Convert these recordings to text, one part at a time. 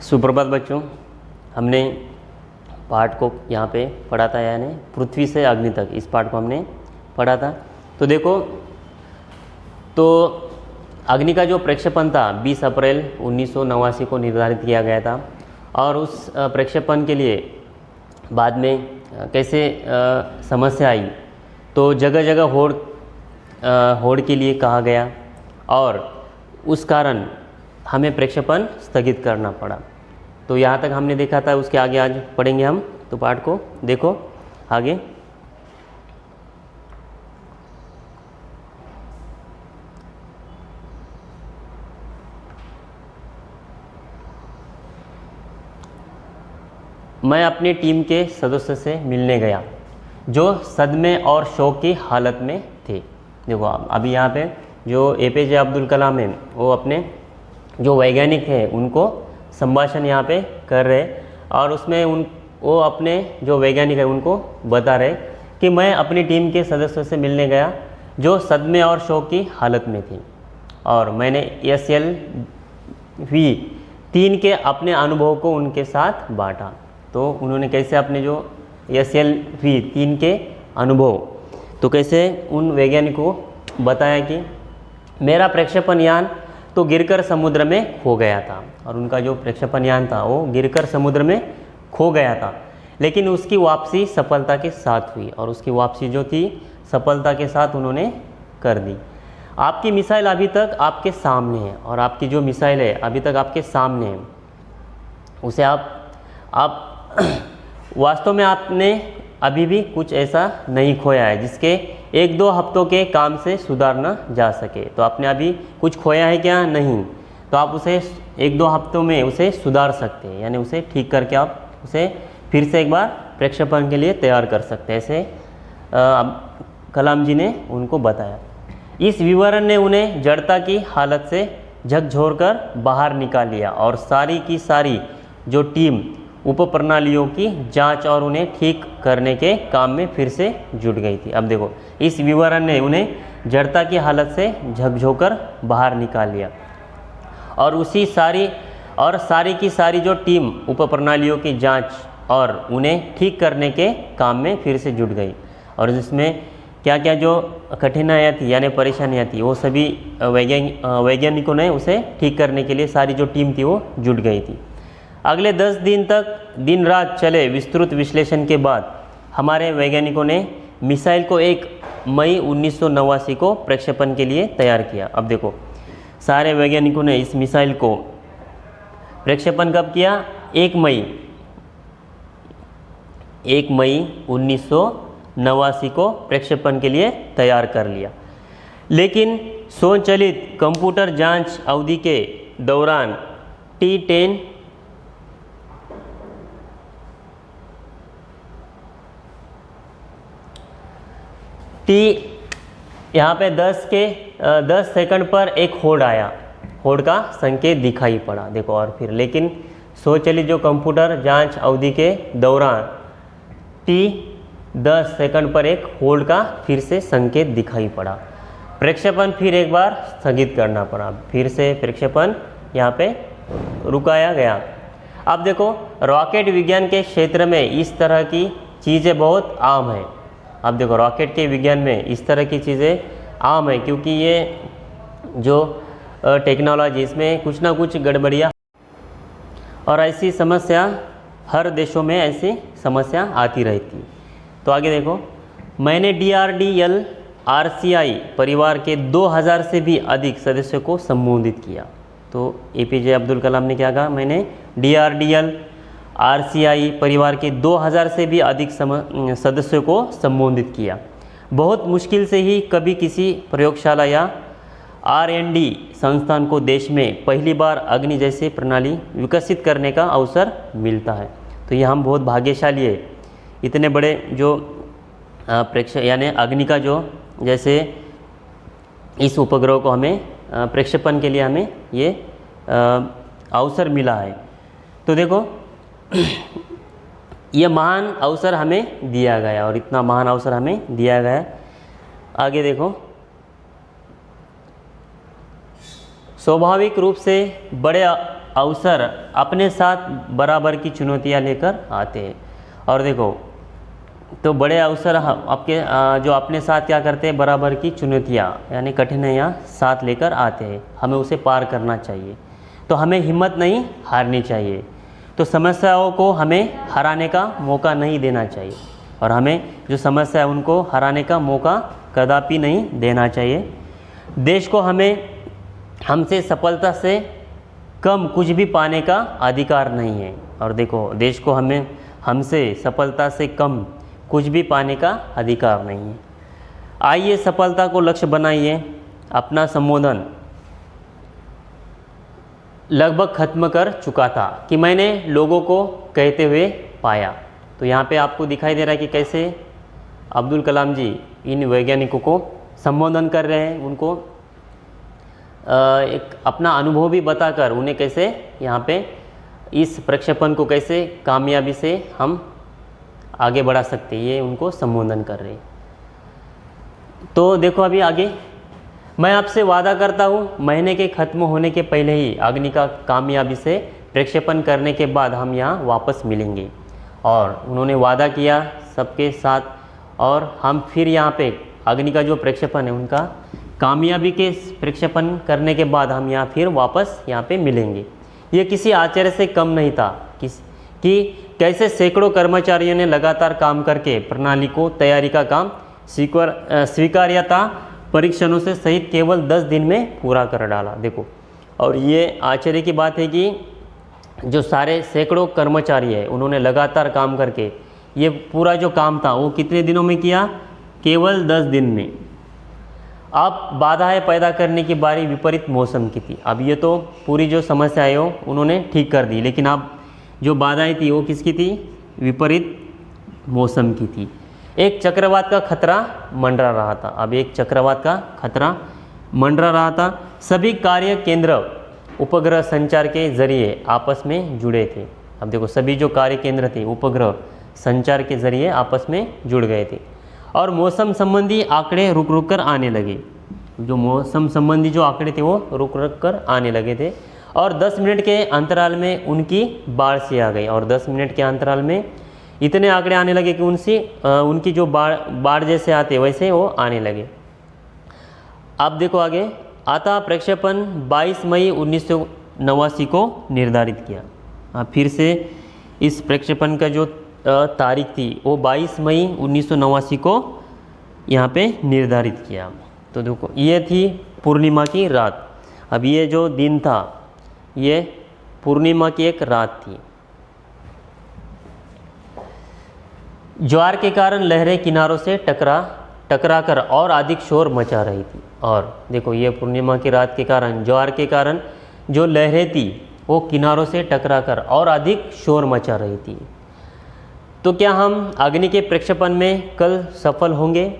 सुप्रभात बच्चों, हमने पाठ को यहाँ पे पढ़ा था, यानी पृथ्वी से अग्नि तक इस पाठ को हमने पढ़ा था। तो देखो, तो अग्नि का जो प्रक्षेपण था 20 अप्रैल 1989 को निर्धारित किया गया था और उस प्रक्षेपण के लिए बाद में कैसे समस्या आई, तो जगह जगह होड़ के लिए कहा गया और उस कारण हमें प्रक्षेपण स्थगित करना पड़ा। तो यहाँ तक हमने देखा था, उसके आगे आज पढ़ेंगे हम। तो पाठ को देखो आगे। मैं अपनी टीम के सदस्य से मिलने गया जो सदमे और शोक की हालत में थे। देखो, अभी यहाँ पे जो एपीजे अब्दुल कलाम है, वो अपने जो वैज्ञानिक हैं उनको संभाषण यहाँ पे कर रहे और उसमें वो अपने जो वैज्ञानिक है उनको बता रहे कि मैं अपनी टीम के सदस्यों से मिलने गया जो सदमे और शोक की हालत में थी और मैंने SLV-3 के अपने अनुभव को उनके साथ बांटा। तो उन्होंने कैसे अपने जो SLV-3 के अनुभव, तो कैसे उन वैज्ञानिकों को बताया कि मेरा प्रक्षेपण यान तो गिरकर समुद्र में खो गया था और उनका जो प्रक्षेपण यान था वो गिरकर समुद्र में खो गया था, लेकिन उसकी वापसी सफलता के साथ हुई और उसकी वापसी जो थी सफलता के साथ उन्होंने कर दी। आपकी मिसाइल अभी तक आपके सामने है और आपकी जो मिसाइल है अभी तक आपके सामने है, उसे आप वास्तव में आपने अभी भी कुछ ऐसा नहीं खोया है जिसके 1-2 हफ्तों के काम से सुधारना जा सके। तो आपने अभी कुछ खोया है क्या? नहीं। तो आप उसे 1-2 हफ्तों में उसे सुधार सकते हैं, यानी उसे ठीक करके आप उसे फिर से एक बार प्रक्षेपण के लिए तैयार कर सकते हैं, ऐसे कलाम जी ने उनको बताया। इस विवरण ने उन्हें जड़ता की हालत से झकझोर कर बाहर निकाल लिया और सारी की सारी जो टीम उप प्रणालियों की जांच और उन्हें ठीक करने के काम में फिर से जुट गई थी। अब देखो, इस विवरण ने उन्हें जड़ता की हालत से झकझोर बाहर निकाल लिया और सारी की सारी जो टीम उप प्रणालियों की जांच और उन्हें ठीक करने के काम में फिर से जुट गई। और जिसमें क्या क्या जो कठिनाइयाँ थी यानी परेशानियाँ थी, वो सभी वैज्ञानिकों ने उसे ठीक करने के लिए सारी जो टीम थी वो जुट गई थी। अगले 10 दिन तक दिन रात चले विस्तृत विश्लेषण के बाद हमारे वैज्ञानिकों ने मिसाइल को 1 मई 1989 को प्रक्षेपण के लिए तैयार किया। अब देखो, सारे वैज्ञानिकों ने इस मिसाइल को प्रक्षेपण कब किया? 1 मई 1989 को प्रक्षेपण के लिए तैयार कर लिया, लेकिन स्वचालित कंप्यूटर जांच अवधि के दौरान T-10 यहाँ पे 10 सेकंड पर एक होड़ आया, होड़ का संकेत दिखाई पड़ा। देखो, और फिर लेकिन स्वचालित जो कंप्यूटर जांच अवधि के दौरान 10 सेकंड पर एक होड़ का फिर से संकेत दिखाई पड़ा। प्रक्षेपण फिर एक बार स्थगित करना पड़ा, फिर से प्रक्षेपण यहाँ पे रुकाया गया। अब देखो, रॉकेट विज्ञान के क्षेत्र में इस तरह की चीज़ें बहुत आम हैं। अब देखो, रॉकेट के विज्ञान में इस तरह की चीज़ें आम है क्योंकि ये जो टेक्नोलॉजी, इसमें कुछ ना कुछ गड़बड़ियाँ और ऐसी समस्या हर देशों में ऐसी समस्या आती रहती। तो आगे देखो, मैंने DRDL RCI परिवार के 2000 से भी अधिक सदस्यों को संबोधित किया। तो APJ अब्दुल कलाम ने क्या कहा? मैंने DRDL RCI परिवार के 2000 से भी अधिक सदस्यों को संबोधित किया। बहुत मुश्किल से ही कभी किसी प्रयोगशाला या R&D संस्थान को देश में पहली बार अग्नि जैसी प्रणाली विकसित करने का अवसर मिलता है। तो ये हम बहुत भाग्यशाली है, इतने बड़े जो यानी अग्नि का जो जैसे इस उपग्रह को हमें प्रक्षेपण के लिए हमें ये अवसर मिला है। तो देखो, यह महान अवसर हमें दिया गया और इतना महान अवसर हमें दिया गया। आगे देखो, स्वाभाविक रूप से बड़े अवसर अपने साथ बराबर की चुनौतियां लेकर आते हैं। और देखो, तो बड़े अवसर आपके जो अपने साथ क्या करते हैं, बराबर की चुनौतियां यानी कठिनाइयां साथ लेकर आते हैं, हमें उसे पार करना चाहिए। तो हमें हिम्मत नहीं हारनी चाहिए। तो समस्याओं को हमें हराने का मौका नहीं देना चाहिए, और हमें जो समस्या है उनको हराने का मौका कदापि नहीं देना चाहिए। देश को हमसे सफलता से कम कुछ भी पाने का अधिकार नहीं है। और देखो, देश को हमसे सफलता से कम कुछ भी पाने का अधिकार नहीं है। आइए सफलता को लक्ष्य बनाइए। अपना संबोधन लगभग खत्म कर चुका था कि मैंने लोगों को कहते हुए पाया। तो यहाँ पे आपको दिखाई दे रहा है कि कैसे अब्दुल कलाम जी इन वैज्ञानिकों को संबोधन कर रहे हैं, उनको एक अपना अनुभव भी बताकर उन्हें कैसे यहाँ पे इस प्रक्षेपण को कैसे कामयाबी से हम आगे बढ़ा सकते हैं, ये उनको संबोधन कर रहे हैं। तो देखो अभी आगे, मैं आपसे वादा करता हूँ महीने के ख़त्म होने के पहले ही अग्नि का कामयाबी से प्रक्षेपण करने के बाद हम यहाँ वापस मिलेंगे। और उन्होंने वादा किया सबके साथ, और हम फिर यहाँ पे अग्नि का जो प्रक्षेपण है उनका कामयाबी के प्रक्षेपण करने के बाद हम यहाँ फिर वापस यहाँ पे मिलेंगे। ये किसी आश्चर्य से कम नहीं था कि कैसे सैकड़ों कर्मचारियों ने लगातार काम करके प्रणाली को तैयारी का काम स्वीकार्यता परीक्षणों से सहित केवल 10 दिन में पूरा कर डाला। देखो, और ये आश्चर्य की बात है कि जो सारे सैकड़ों कर्मचारी है उन्होंने लगातार काम करके ये पूरा जो काम था वो कितने दिनों में किया, केवल 10 दिन में। अब बाधाएं पैदा करने की बारी विपरीत मौसम की थी। अब ये तो पूरी जो समस्या है वो उन्होंने ठीक कर दी, लेकिन अब जो बाधाएं थी वो किसकी थी, विपरीत मौसम की थी। एक चक्रवात का खतरा मंडरा रहा था। अब एक चक्रवात का खतरा मंडरा रहा था। सभी कार्य केंद्र उपग्रह संचार के जरिए आपस में जुड़े थे। अब देखो, सभी जो कार्य केंद्र थे उपग्रह संचार के जरिए आपस में जुड़ गए थे। और मौसम संबंधी आंकड़े रुक रुक कर आने लगे। जो मौसम संबंधी जो आंकड़े थे वो रुक रुक कर आने लगे थे। और 10 मिनट के अंतराल में उनकी बाढ़ से आ गई। और 10 मिनट के अंतराल में इतने आंकड़े आने लगे कि उनकी जो बाढ़ जैसे आते वैसे वो आने लगे। अब देखो आगे, अतः प्रक्षेपण 22 मई 1989 को निर्धारित किया। अब फिर से इस प्रक्षेपण का जो तारीख थी वो 22 मई 1989 को यहाँ पे निर्धारित किया। तो देखो, ये थी पूर्णिमा की रात। अब ये जो दिन था ये पूर्णिमा की एक रात थी। ज्वार के कारण लहरें किनारों से टकरा कर और अधिक शोर मचा रही थी। और देखो, ये पूर्णिमा की रात के कारण, ज्वार के कारण जो लहरें थी वो किनारों से टकरा कर और अधिक शोर मचा रही थी। तो क्या हम अग्नि के प्रक्षेपण में कल सफल होंगे?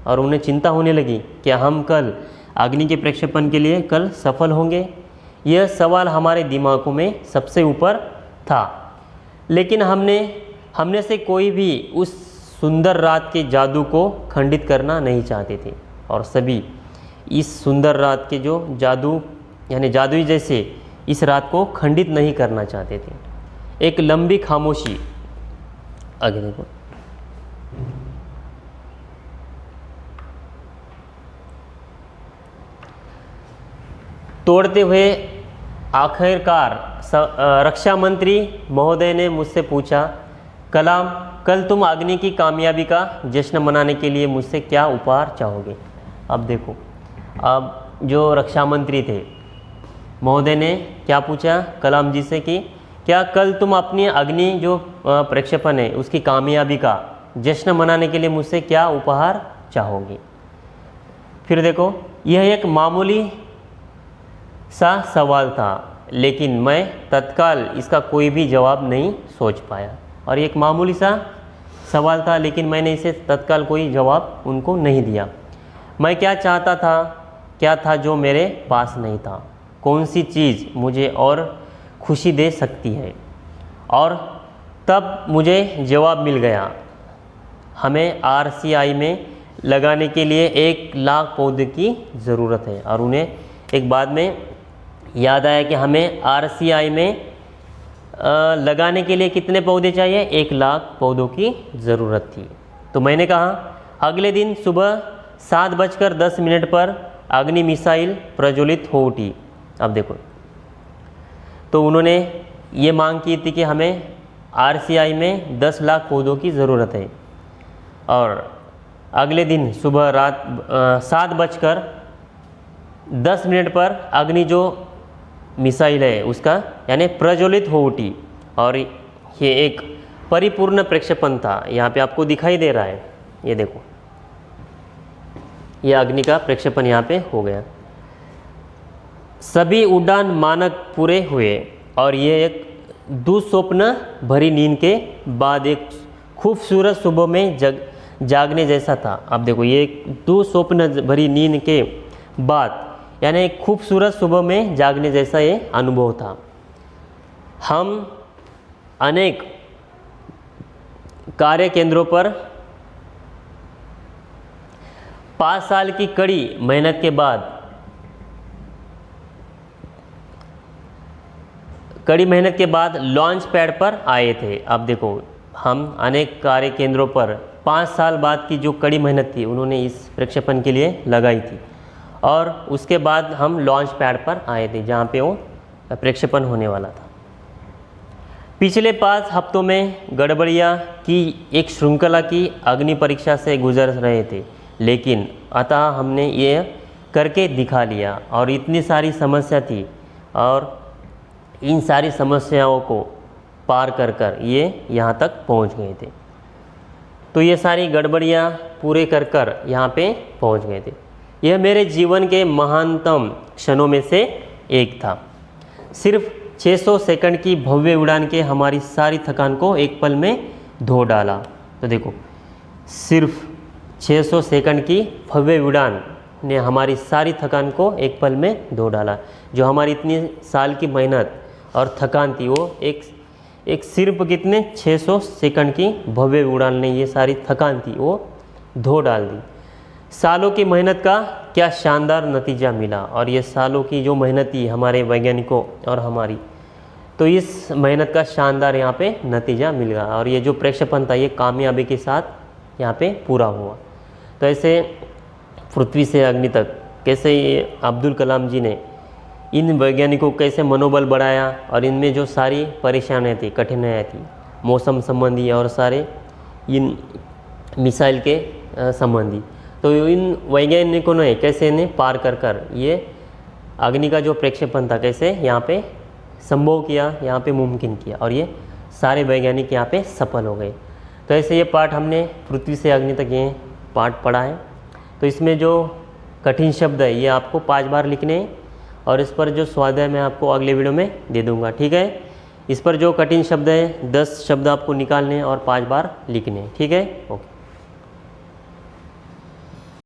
और उन्हें चिंता होने लगी, क्या हम कल अग्नि के प्रक्षेपण के लिए कल सफल होंगे? यह सवाल हमारे दिमागों में सबसे ऊपर था। लेकिन हमने से कोई भी उस सुंदर रात के जादू को खंडित करना नहीं चाहते थे। और सभी इस सुंदर रात के जो जादू यानी जादुई जैसे इस रात को खंडित नहीं करना चाहते थे। एक लंबी खामोशी, आगे देखो, तोड़ते हुए आखिरकार रक्षा मंत्री महोदय ने मुझसे पूछा, कलाम, कल तुम अग्नि की कामयाबी का जश्न मनाने के लिए मुझसे क्या उपहार चाहोगे? अब देखो, अब जो रक्षा मंत्री थे महोदय ने क्या पूछा कलाम जी से कि क्या कल तुम अपनी अग्नि जो प्रक्षेपण है उसकी कामयाबी का जश्न मनाने के लिए मुझसे क्या उपहार चाहोगे? फिर देखो, यह एक मामूली सा सवाल था, लेकिन मैं तत्काल इसका कोई भी जवाब नहीं सोच पाया। और एक मामूली सा सवाल था, लेकिन मैंने इसे तत्काल कोई जवाब उनको नहीं दिया। मैं क्या चाहता था, क्या था जो मेरे पास नहीं था? कौन सी चीज़ मुझे और खुशी दे सकती है? और तब मुझे जवाब मिल गया, हमें RCI में लगाने के लिए 1 लाख पौधे की ज़रूरत है। और उन्हें एक बाद में याद आया कि हमें RCI में लगाने के लिए कितने पौधे चाहिए, 1,00,000 पौधों की ज़रूरत थी। तो मैंने कहा अगले दिन सुबह 7:10 पर अग्नि मिसाइल प्रज्वलित हो उठी। अब देखो, तो उन्होंने ये मांग की थी कि हमें RCI में 10,00,000 पौधों की ज़रूरत है, और अगले दिन सुबह 7:10 पर अग्नि जो मिसाइल है उसका यानी प्रज्वलित हो उठी, और ये एक परिपूर्ण प्रक्षेपण था। यहाँ पे आपको दिखाई दे रहा है, ये देखो, ये अग्नि का प्रक्षेपण यहाँ पे हो गया। सभी उड़ान मानक पूरे हुए, और ये एक दुस्वप्न भरी नींद के बाद एक खूबसूरत सुबह में जागने जैसा था। अब देखो, ये एक दुस्वप्न भरी नींद के बाद यानी एक खूबसूरत सुबह में जागने जैसा ये अनुभव था। हम अनेक कार्य केंद्रों पर 5 साल की कड़ी मेहनत के बाद लॉन्च पैड पर आए थे। अब देखो, हम अनेक कार्य केंद्रों पर 5 साल बाद की जो कड़ी मेहनत थी उन्होंने इस प्रक्षेपण के लिए लगाई थी, और उसके बाद हम लॉन्च पैड पर आए थे जहाँ पे वो प्रक्षेपण होने वाला था। पिछले 5 हफ्तों में गड़बड़ियाँ की एक श्रृंखला की अग्नि परीक्षा से गुजर रहे थे, लेकिन अतः हमने ये करके दिखा लिया, और इतनी सारी समस्या थी, और इन सारी समस्याओं को पार कर ये यहाँ तक पहुँच गए थे। तो ये सारी गड़बड़ियाँ पूरे कर यहाँ पे पहुँच गए थे। यह मेरे जीवन के महानतम क्षणों में से एक था। सिर्फ 600 सेकंड की भव्य उड़ान के हमारी सारी थकान को एक पल में धो डाला। तो देखो, सिर्फ 600 सेकंड की भव्य उड़ान ने हमारी सारी थकान को एक पल में धो डाला। जो हमारी इतनी साल की मेहनत और थकान थी वो एक सिर्फ कितने 600 सेकंड की भव्य उड़ान ने ये सारी थकान थी वो धो डाल दी। सालों की मेहनत का क्या शानदार नतीजा मिला, और ये सालों की जो मेहनत थी हमारे वैज्ञानिकों और हमारी, तो इस मेहनत का शानदार यहाँ पे नतीजा मिल गया, और ये जो प्रक्षेपण था ये कामयाबी के साथ यहाँ पे पूरा हुआ। तो ऐसे पृथ्वी से अग्नि तक कैसे ये अब्दुल कलाम जी ने इन वैज्ञानिकों को कैसे मनोबल बढ़ाया, और इनमें जो सारी परेशानियाँ थी, कठिनाइयाँ थी, मौसम संबंधी और सारे इन मिसाइल के संबंधी, तो इन वैज्ञानिकों ने कैसे इन्हें पार कर ये अग्नि का जो प्रक्षेपण था कैसे यहाँ पे संभव किया, यहाँ पे मुमकिन किया, और ये सारे वैज्ञानिक यहाँ पे सफल हो गए। तो ऐसे ये पाठ हमने पृथ्वी से अग्नि तक ये पाठ पढ़ा है। तो इसमें जो कठिन शब्द है ये आपको 5 बार लिखने हैं, और इस पर जो स्वाध्याय मैं आपको अगले वीडियो में दे दूंगा, ठीक है। इस पर जो कठिन शब्द है 10 शब्द आपको निकालने हैं और 5 बार लिखने हैं, ठीक है। ओके।